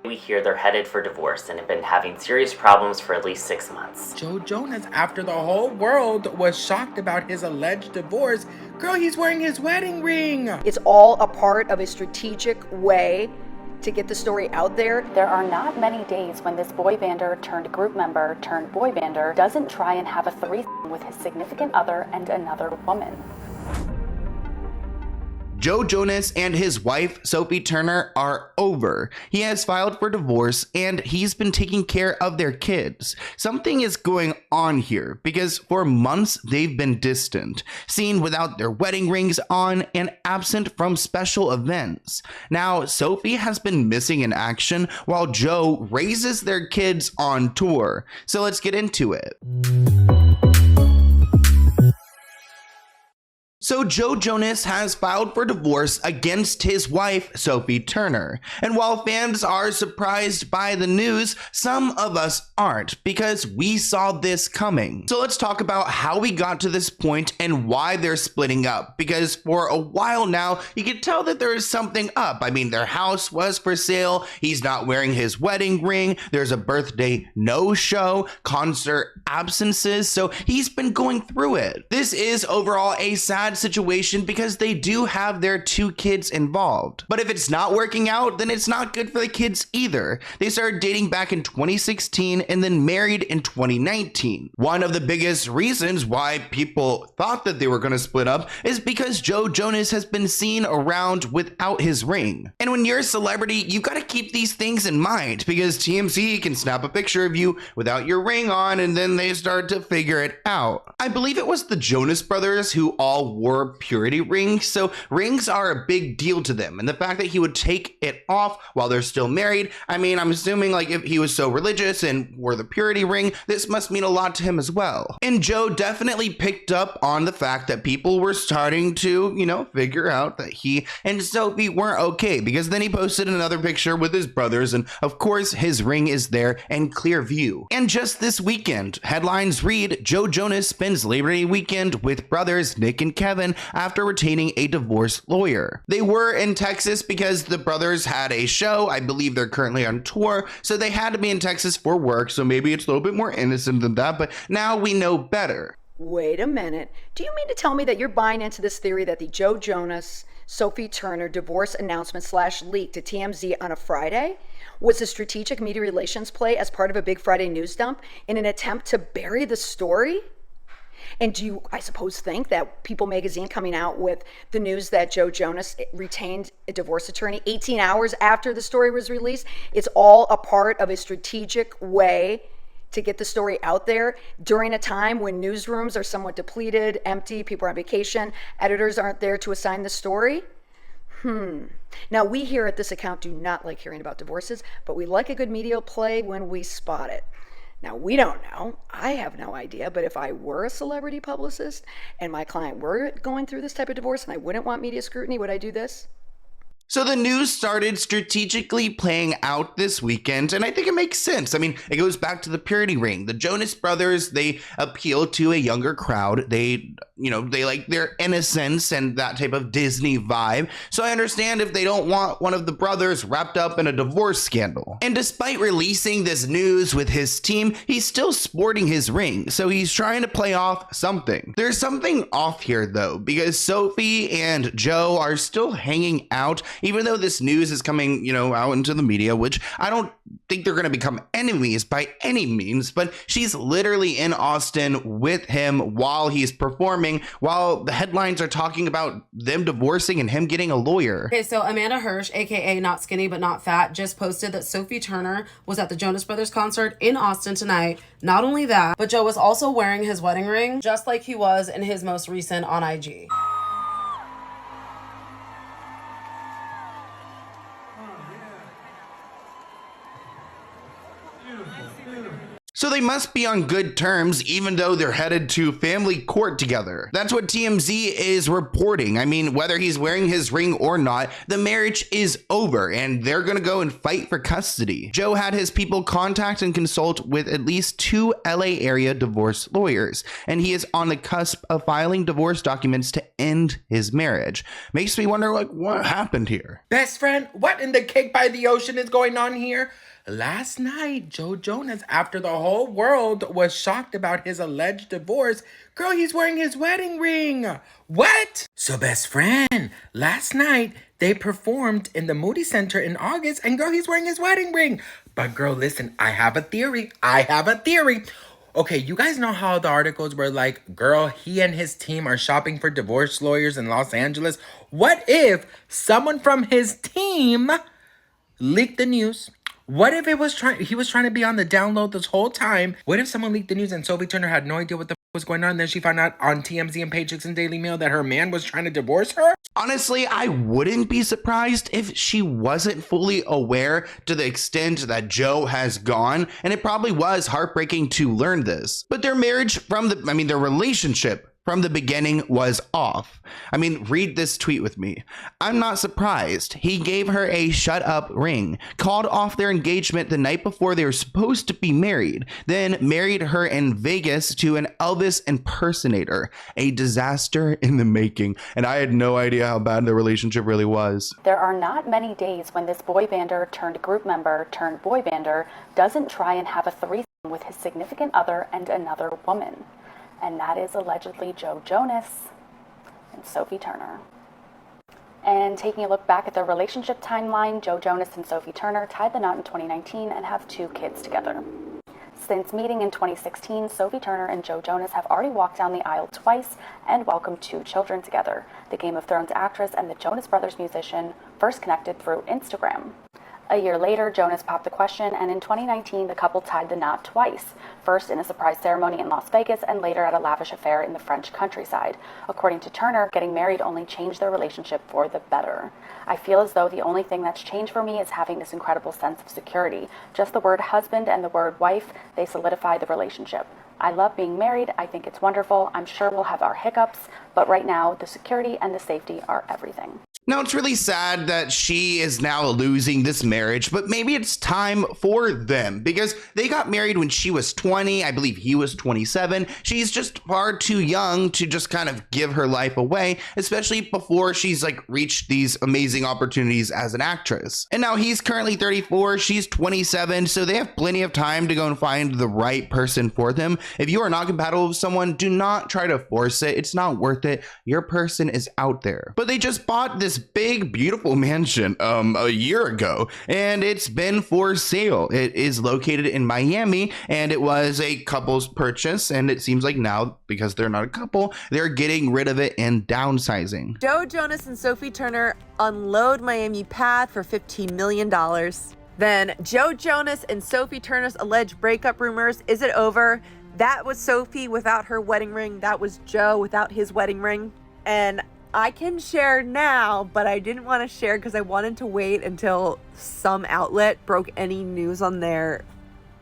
We hear they're headed for divorce and have been having serious problems for at least 6 months. Joe Jonas, after the whole world was shocked about his alleged divorce, girl, he's wearing his wedding ring. It's all a part of a strategic way to get the story out there. There are not many days when this boy bander turned group member turned boy bander doesn't try and have a threesome with his significant other and another woman. Joe Jonas and his wife, Sophie Turner, are over. He has filed for divorce and he's been taking care of their kids. Something is going on here because for months they've been distant, seen without their wedding rings on and absent from special events. Now, Sophie has been missing in action while Joe raises their kids on tour. So let's get into it. So Joe Jonas has filed for divorce against his wife, Sophie Turner. And while fans are surprised by the news, some of us aren't because we saw this coming. So let's talk about how we got to this point and why they're splitting up. Because for a while now, you can tell that there is something up. I mean, their house was for sale. He's not wearing his wedding ring. There's a birthday no-show, concert absences. So he's been going through it. This is overall a sad situation because they do have their 2 kids involved. But if it's not working out, then it's not good for the kids either. They started dating back in 2016 and then married in 2019. One of the biggest reasons why people thought that they were going to split up is because Joe Jonas has been seen around without his ring. And when you're a celebrity, you got to keep these things in mind because TMZ can snap a picture of you without your ring on and then they start to figure it out. I believe it was the Jonas brothers who all wore purity rings, so rings are a big deal to them, and the fact that he would take it off while they're still married, I mean, I'm assuming like if he was so religious and wore the purity ring, this must mean a lot to him as well. And Joe definitely picked up on the fact that people were starting to, figure out that he and Sophie weren't okay, because then he posted another picture with his brothers, and of course his ring is there in clear view. And just this weekend, headlines read, Joe Jonas spends Labor Day weekend with brothers Nick and Kevin after retaining a divorce lawyer. They were in Texas because the brothers had a show. I believe they're currently on tour, so they had to be in Texas for work, so maybe it's a little bit more innocent than that, but now we know better. Wait a minute. Do you mean to tell me that you're buying into this theory that the Joe Jonas, Sophie Turner divorce announcement / leak to TMZ on a Friday was a strategic media relations play as part of a big Friday news dump in an attempt to bury the story? And do you, I suppose, think that People magazine coming out with the news that Joe Jonas retained a divorce attorney 18 hours after the story was released, it's all a part of a strategic way to get the story out there during a time when newsrooms are somewhat depleted, empty, people are on vacation, editors aren't there to assign the story? Now, we here at this account do not like hearing about divorces, but we like a good media play when we spot it. Now, we don't know. I have no idea. But if I were a celebrity publicist and my client were going through this type of divorce and I wouldn't want media scrutiny, would I do this? So the news started strategically playing out this weekend, and I think it makes sense. I mean, it goes back to the purity ring. The Jonas brothers, they appeal to a younger crowd. They like their innocence and that type of Disney vibe. So I understand if they don't want one of the brothers wrapped up in a divorce scandal. And despite releasing this news with his team, he's still sporting his ring. So he's trying to play off something. There's something off here though, because Sophie and Joe are still hanging out, even though this news is coming, out into the media, which I don't think they're going to become enemies by any means, but she's literally in Austin with him while he's performing, while the headlines are talking about them divorcing and him getting a lawyer. Okay, so Amanda Hirsch, aka Not Skinny But Not Fat, just posted that Sophie Turner was at the Jonas Brothers concert in Austin tonight. Not only that, but Joe was also wearing his wedding ring, just like he was in his most recent on IG. So they must be on good terms, even though they're headed to family court together. That's what TMZ is reporting. I mean, whether he's wearing his ring or not, the marriage is over and they're gonna go and fight for custody. Joe had his people contact and consult with at least 2 LA area divorce lawyers, and he is on the cusp of filing divorce documents to end his marriage. Makes me wonder, like, what happened here? Best friend, what in the cake by the ocean is going on here? Last night, Joe Jonas, after the whole world was shocked about his alleged divorce, girl, he's wearing his wedding ring. What? So best friend, last night they performed in the Moody Center in August, and girl, he's wearing his wedding ring. But girl, listen, I have a theory. Okay, you guys know how the articles were like, girl, he and his team are shopping for divorce lawyers in Los Angeles. What if someone from his team leaked the news? What if he was trying to be on the download this whole time? What if someone leaked the news and Sophie Turner had no idea what the was going on? And then she found out on TMZ and Paychecks and Daily Mail that her man was trying to divorce her? Honestly, I wouldn't be surprised if she wasn't fully aware to the extent that Joe has gone, and it probably was heartbreaking to learn this. But their marriage their relationship from the beginning was off. I mean, read this tweet with me. I'm not surprised. He gave her a shut up ring, called off their engagement the night before they were supposed to be married, then married her in Vegas to an Elvis impersonator. A disaster in the making. And I had no idea how bad the relationship really was. There are not many days when this boy bander turned group member turned boy bander doesn't try and have a threesome with his significant other and another woman. And that is allegedly Joe Jonas and Sophie Turner. And taking a look back at their relationship timeline, Joe Jonas and Sophie Turner tied the knot in 2019 and have 2 kids together. Since meeting in 2016, Sophie Turner and Joe Jonas have already walked down the aisle twice and welcomed 2 children together. The Game of Thrones actress and the Jonas Brothers musician first connected through Instagram. A year later, Jonas popped the question, and in 2019, the couple tied the knot twice, first in a surprise ceremony in Las Vegas and later at a lavish affair in the French countryside. According to Turner, getting married only changed their relationship for the better. I feel as though the only thing that's changed for me is having this incredible sense of security. Just the word husband and the word wife, they solidify the relationship. I love being married. I think it's wonderful. I'm sure we'll have our hiccups, but right now, the security and the safety are everything. Now, it's really sad that she is now losing this marriage, but maybe it's time for them because they got married when she was 20. I believe he was 27. She's just far too young to just kind of give her life away, especially before she's like reached these amazing opportunities as an actress. And now he's currently 34. She's 27. So they have plenty of time to go and find the right person for them. If you are not compatible with someone, do not try to force it. It's not worth it. Your person is out there. But they just bought this big, beautiful mansion a year ago, and it's been for sale. It is located in Miami, and it was a couple's purchase, and it seems like now, because they're not a couple, they're getting rid of it and downsizing. Joe Jonas and Sophie Turner unload Miami pad for $15 million. Then Joe Jonas and Sophie Turner's alleged breakup rumors. Is it over? That was Sophie without her wedding ring. That was Joe without his wedding ring. And I can share now, but I didn't want to share because I wanted to wait until some outlet broke any news on their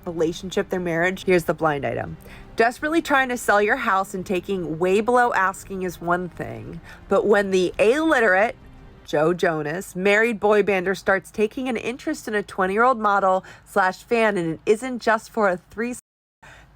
relationship, their marriage. Here's the blind item. Desperately trying to sell your house and taking way below asking is one thing, but when the illiterate Joe Jonas, married boy bander, starts taking an interest in a 20-year-old model / fan, and it isn't just for a threesome,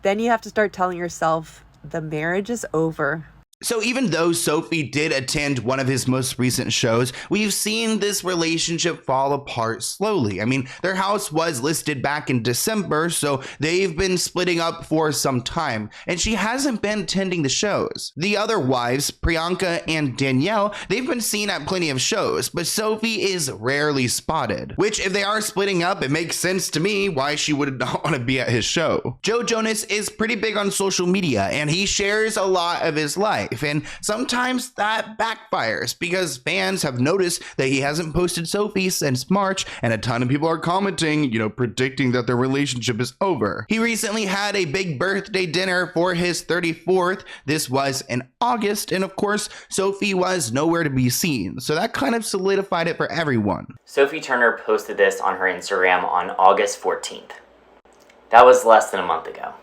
then you have to start telling yourself the marriage is over. So even though Sophie did attend one of his most recent shows, we've seen this relationship fall apart slowly. I mean, their house was listed back in December, so they've been splitting up for some time, and she hasn't been attending the shows. The other wives, Priyanka and Danielle, they've been seen at plenty of shows, but Sophie is rarely spotted, which if they are splitting up, it makes sense to me why she would not want to be at his show. Joe Jonas is pretty big on social media, and he shares a lot of his life. And sometimes that backfires because fans have noticed that he hasn't posted Sophie since March, and a ton of people are commenting, predicting that their relationship is over. He recently had a big birthday dinner for his 34th. This was in August, and of course, Sophie was nowhere to be seen. So that kind of solidified it for everyone. Sophie Turner posted this on her Instagram on August 14th. That was less than a month ago.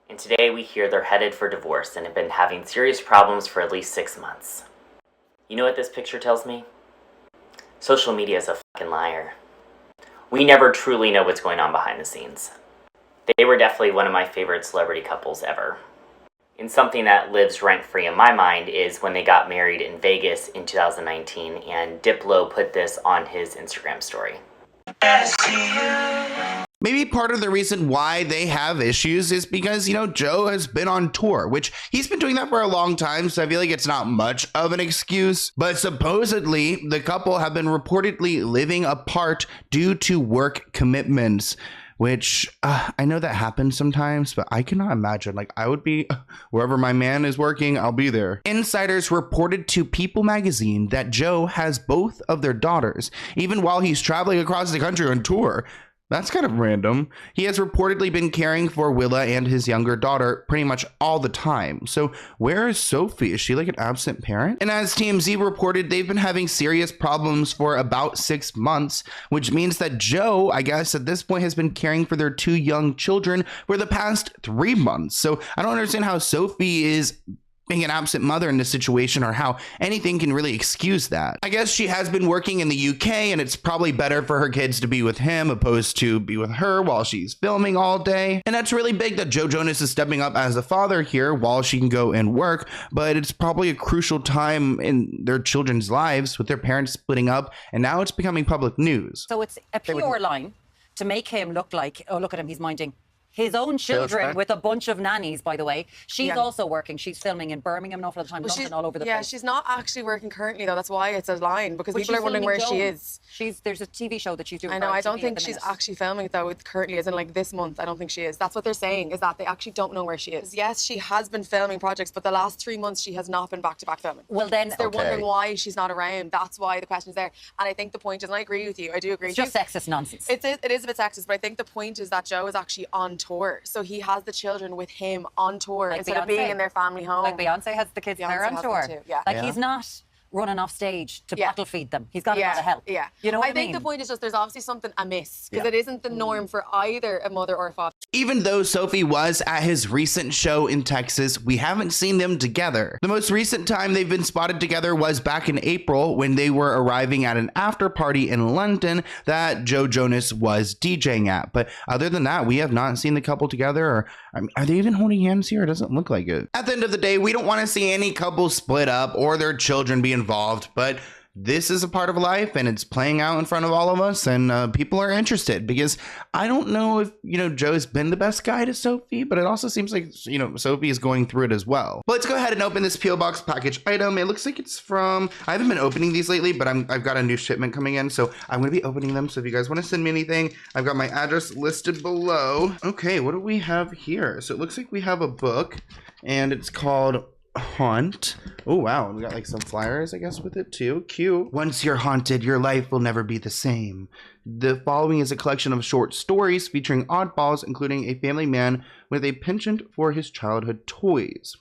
And today we hear they're headed for divorce and have been having serious problems for at least 6 months. You know what this picture tells me? Social media is a fucking liar. We never truly know what's going on behind the scenes. They were definitely one of my favorite celebrity couples ever. And something that lives rent-free in my mind is when they got married in Vegas in 2019, and Diplo put this on his Instagram story. Maybe part of the reason why they have issues is because, Joe has been on tour, which he's been doing that for a long time, so I feel like it's not much of an excuse. But supposedly, the couple have been reportedly living apart due to work commitments, which I know that happens sometimes, but I cannot imagine. Like, I would be wherever my man is working, I'll be there. Insiders reported to People magazine that Joe has both of their daughters, even while he's traveling across the country on tour. That's kind of random. He has reportedly been caring for Willa and his younger daughter pretty much all the time. So where is Sophie? Is she like an absent parent? And as TMZ reported, they've been having serious problems for about 6 months, which means that Joe, I guess at this point, has been caring for their 2 young children for the past 3 months. So I don't understand how Sophie is being an absent mother in this situation, or how anything can really excuse that. I guess she has been working in the UK, and it's probably better for her kids to be with him opposed to be with her while she's filming all day. And that's really big that Joe Jonas is stepping up as a father here while she can go and work, but it's probably a crucial time in their children's lives with their parents splitting up, and now it's becoming public news. So it's a pure line to make him look like, oh, look at him, he's minding his own children with a bunch of nannies, by the way. She's also working. She's filming in Birmingham an awful lot of time, London, all over the place. Yeah, she's not actually working currently, though. That's why it's a line, because people are wondering where she is. There's a TV show that she's doing. I know, I don't think she's actually filming it, though, currently, as in like this month. I don't think she is. That's what they're saying, is that they actually don't know where she is. Yes, she has been filming projects, but the last 3 months she has not been back-to-back filming. Well, then... So they're wondering why she's not around. That's why the question is there. And I think the point is, and I agree with you, I do agree with you. It's just sexist nonsense. It is a bit sexist, but I think the point is that Joe is actually on tour. So he has the children with him on tour instead of being in their family home. Like Beyonce has the kids there on tour. Like he's not running off stage to bottle feed them. He's got a lot of help. Yeah. You know what I think the point is just there's obviously something amiss, because it isn't the norm for either a mother or a father. Even though Sophie was at his recent show in Texas, we haven't seen them together. The most recent time they've been spotted together was back in April when they were arriving at an after party in London that Joe Jonas was DJing at. But other than that, we have not seen the couple together. Or are they even holding hands here? It doesn't look like it. At the end of the day, we don't want to see any couple split up or their children be involved, but this is a part of life and it's playing out in front of all of us, and people are interested because I don't know if, Joe's been the best guy to Sophie, but it also seems like, Sophie is going through it as well. But let's go ahead and open this P.O. Box package item. It looks like it's from, I haven't been opening these lately, but I've got a new shipment coming in, so I'm going to be opening them. So if you guys want to send me anything, I've got my address listed below. Okay, what do we have here? So it looks like we have a book, and it's called Haunt. Oh wow, we got like some flyers I guess with it too. Cute. Once you're haunted, your life will never be the same. The following is a collection of short stories featuring oddballs, including a family man with a penchant for his childhood toys.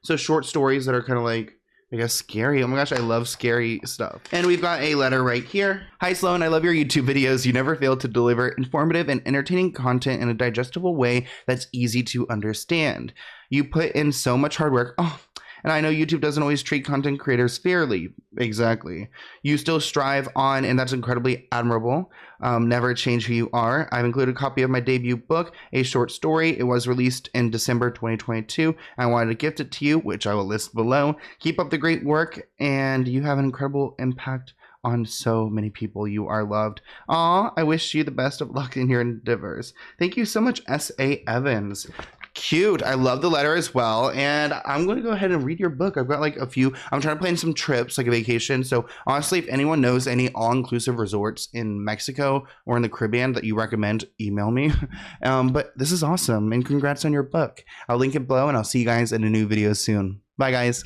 So short stories that are kind of like, I guess, scary. Oh my gosh, I love scary stuff. And we've got a letter right here. Hi Sloan, I love your YouTube videos. You never fail to deliver informative and entertaining content in a digestible way that's easy to understand. You put in so much hard work. Oh, and I know YouTube doesn't always treat content creators fairly. Exactly. You still strive on, and that's incredibly admirable. Never change who you are. I've included a copy of my debut book, a short story. It was released in December 2022. I wanted to gift it to you, which I will list below. Keep up the great work, and you have an incredible impact on so many people. You are loved. Aw, I wish you the best of luck in your endeavors. Thank you so much, S.A. Evans. Cute. I love the letter as well, and I'm going to go ahead and read your book. I've got like a few. I'm trying to plan some trips, like a vacation. So honestly, if anyone knows any all-inclusive resorts in Mexico or in the Caribbean that you recommend, email me. But this is awesome, and congrats on your book. I'll link it below, and I'll see you guys in a new video soon. Bye, guys.